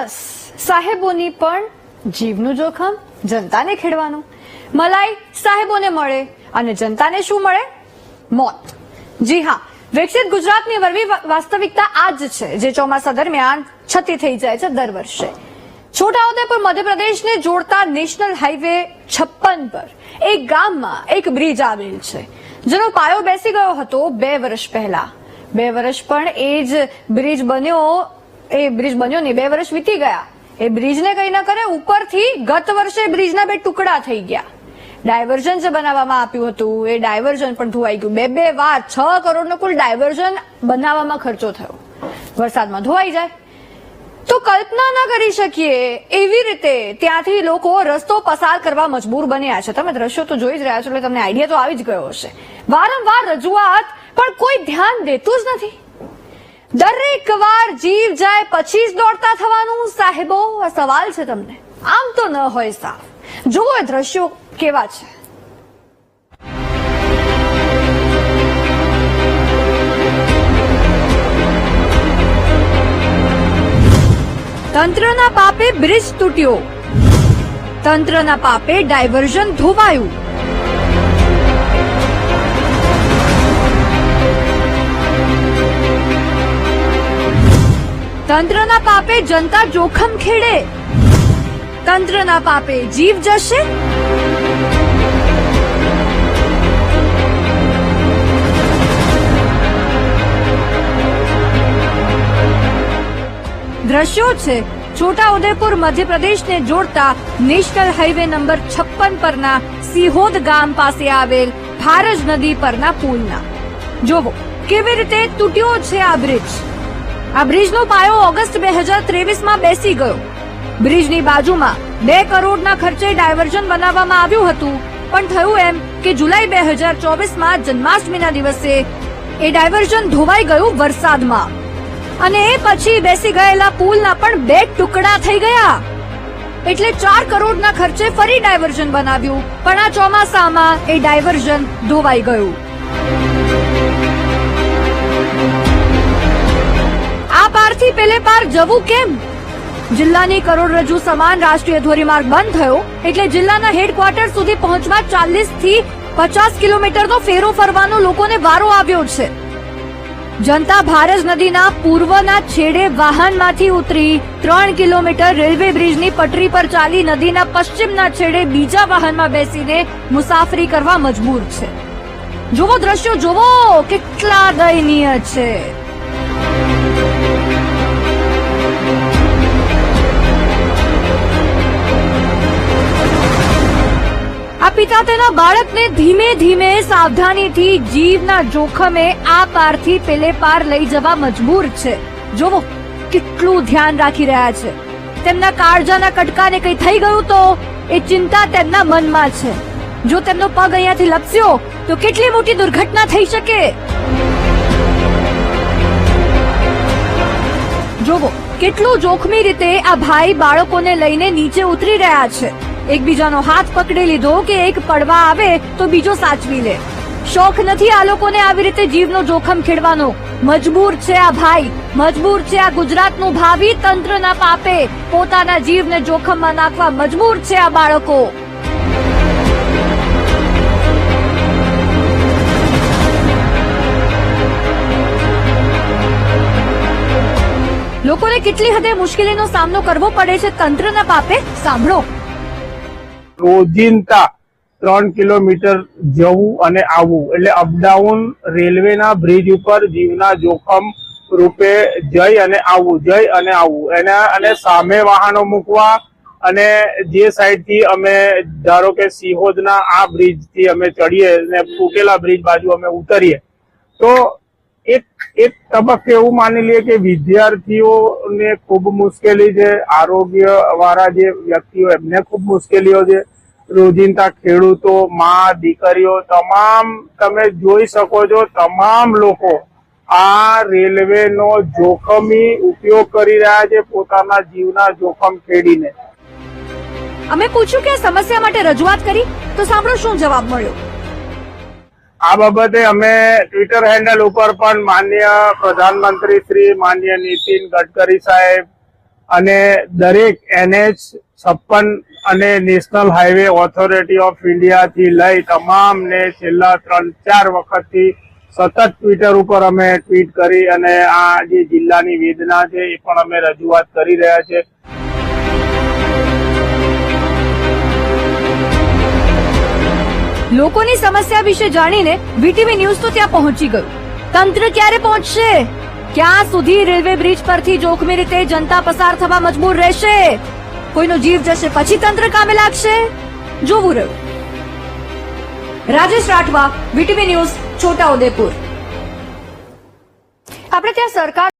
બસ સાહેબોની પણ જીવનું જોખમ જનતાને ખેડવાનું. મલાઈ સાહેબોને મળે અને જનતાને શું મળે? મોત. જી હા, વિકસિત ગુજરાતની વરવી વાસ્તવિકતા આ જ છે જે ચોમાસા દરમિયાન છતી થઈ જાય છે દર વર્ષે. છોટાઉદેપુર મધ્યપ્રદેશને જોડતા નેશનલ હાઈવે 56 પર એક ગામમાં એક બ્રિજ આવેલ છે જેનો પાયો બેસી ગયો હતો 2 વર્ષ પહેલા. 2 વર્ષ પણ એ જ બ્રિજ બન્યો નહીં, 2 વર્ષ વીતી ગયા. એ બ્રિજને કઈ ન કરે, ઉપરથી ગત વર્ષે બ્રિજના 2 ટુકડા થઈ ગયા. ડાયવર્ઝન જે બનાવવામાં આપ્યું હતું એ ડાયવર્ઝન પણ ધોવાઈ ગયું. 2 વાર 6 કરોડનો કુલ ડાયવર્ઝન બનાવવામાં ખર્ચો થયો. વરસાદમાં ધોવાઈ જાય તો કલ્પના ન કરી શકીએ એવી રીતે ત્યાંથી લોકો રસ્તો પસાર કરવા મજબૂર બન્યા છે. તમે દ્રશ્યો તો જોઈ જ રહ્યા છો એટલે તમને આઈડિયા તો આવી જ ગયો હશે. વારંવાર રજૂઆત પણ કોઈ ધ્યાન દેતું જ નથી. દરેક વાર જીવ જાય પછી જ દોડતા થવાનું. સાહેબો, આ સવાલ છે તમને. આમ તો ન હોય સાહેબ. જુઓ એ દ્રશ્યો કેવા છે. તંત્રના પાપે બ્રિજ તૂટ્યો, તંત્રના પાપે ડાયવર્ઝન ધોવાયું. તંત્રના પાપે જનતા જોખમ ખેડે, તંત્રના પાપે જીવ જશે. દ્રશ્યો છે છોટાઉદેપુર મધ્યપ્રદેશને જોડતા નેશનલ હાઈવે નંબર 56 પરના સિહોદ ગામ પાસે આવેલ ભારજ નદી પરના પુલના. જોવો કેવી રીતે તૂટ્યો છે આ બ્રિજ. આ બ્રિજનો પાયો ઓગસ્ટ 2023માં બેસી ગયો. બ્રિજની બાજુમાં 2 કરોડના ખર્ચે ડાયવર્ઝન બનાવવામાં આવ્યું હતું, પણ થયું એમ કે જુલાઈ 2024માં જન્માષ્ટમીના દિવસે એ ડાયવર્ઝન ધોવાઈ ગયું વરસાદમાં, અને એ પછી બેસી ગયેલા પુલના પણ 2 ટુકડા થઈ ગયા. એટલે 4 કરોડના ખર્ચે ફરી ડાયવર્ઝન બનાવ્યું, પણ આ ચોમાસામાં એ ડાયવર્ઝન ધોવાઈ ગયું. આ પારથી પેલે પાર જવું કેમ? જિલ્લાની કરોડરજ્જુ સમાન રાષ્ટ્રીય ધોરીમાર્ગ બંધ થયો એટલે જિલ્લાના હેડક્વાર્ટર સુધી પહોંચવા 40 થી 50 કિલોમીટરનો ફેરો ફરવાનો લોકોને વારો આવ્યો છે. જનતા ભારજ નદીના પૂર્વના છેડે વાહનમાંથી ઉતરી 3 કિલોમીટર રેલવે બ્રિજની પટરી પર ચાલી નદીના પશ્ચિમના છેડે બીજા વાહનમાં બેસીને મુસાફરી કરવા મજબૂર છે. જોવો દ્રશ્યો, જોવો કેટલા દયનીય છે. આ પિતા તેના બાળકને ધીમે ધીમે સાવધાનીથી જીવના જોખમે આ પારથી પેલે પાર લઈ જવા મજબૂર છે. જોવો કેટલું ધ્યાન રાખી રહ્યા છે. તેમના કાળજાના કટકાને કંઈ થઈ ગયું તો એ ચિંતા તેમના મનમાં છે. જો તેમનો પગ અહીંયાથી લપસ્યો તો કેટલી મોટી દુર્ઘટના થઈ શકે. જોવો કેટલું જોખમી રીતે આ ભાઈ બાળકોને લઈને નીચે ઉતરી રહ્યા છે. એકબીજાનો હાથ પકડી લીધો કે એક પડવા આવે તો બીજો સાચવી લે. શોખ નથી આ લોકોને આવી રીતે જીવનો જોખમ ખેડવાનો. મજબૂર છે આ ભાઈ, મજબૂર છે આ ગુજરાતનું ભાવિ. તંત્રના પાપે પોતાના જીવને જોખમમાં નાખવા મજબૂર છે આ બાળકો. લોકોને કેટલી હદે મુશ્કેલીનો સામનો કરવો પડે છે તંત્રના પાપે. સાંભળો. રોજિંદા 3 કિલોમીટર જવું અને આવવું એટલે અપડાઉન રેલવેના બ્રિજ ઉપર જીવના જોખમ રૂપે જઈ અને આવવું અને સામે વાહનો મૂકવા અને જે સાઈડ થી અમે ધારો કે સિહોદના આ બ્રિજ થી અમે ચડીએ અને તૂટેલા બ્રિજ બાજુ અમે ઉતરીએ તો એક તબક્કે એવું માની લઈએ કે વિદ્યાર્થીઓને ખૂબ મુશ્કેલી છે, આરોગ્ય વાળા જે વ્યક્તિઓ એમને ખૂબ મુશ્કેલીઓ છે, રોજિંદા ખેડૂતો, માં, દીકરીઓ, તમામ તમે જોઈ શકો છો. તમામ લોકો આ રેલવેનો જોખમી ઉપયોગ કરી રહ્યા છે પોતાના જીવના જોખમ ખેડીને. અમે પૂછ્યું કે સમસ્યા માટે રજૂઆત કરી તો સાંભળો શું જવાબ મળ્યો. આ બાબતે અમે ટ્વિટર હેન્ડલ ઉપર પણ માનનીય પ્રધાનમંત્રી શ્રી માનનીય નીતિન ગડકરી સાહેબ, અને દરેક NH-56 અને national highway authority of India થી લઈ તમામને છેલ્લા 3-4 વખતથી સતત ટ્વિટર ઉપર અમે ટ્વીટ કરી અને આ જે જિલ્લાની વેદના છે એ પણ અમે રજૂઆત કરી રહ્યા છે. લોકોની સમસ્યા વિશે જાણીને વીટીવી ન્યૂઝ તો ત્યાં પહોંચી ગયું. તંત્ર ક્યારે પહોંચશે? ક્યાં સુધી રેલવે બ્રિજ પરથી જોખમી રીતે જનતા પસાર થવા મજબૂર રહેશે? કોઈનો જીવ જશે પછી તંત્ર કામે લાગશે? જોવું રહ્યું. Rajesh Rathwa, VTV news, Chhota Udepur. આપણે ત્યાં સરકાર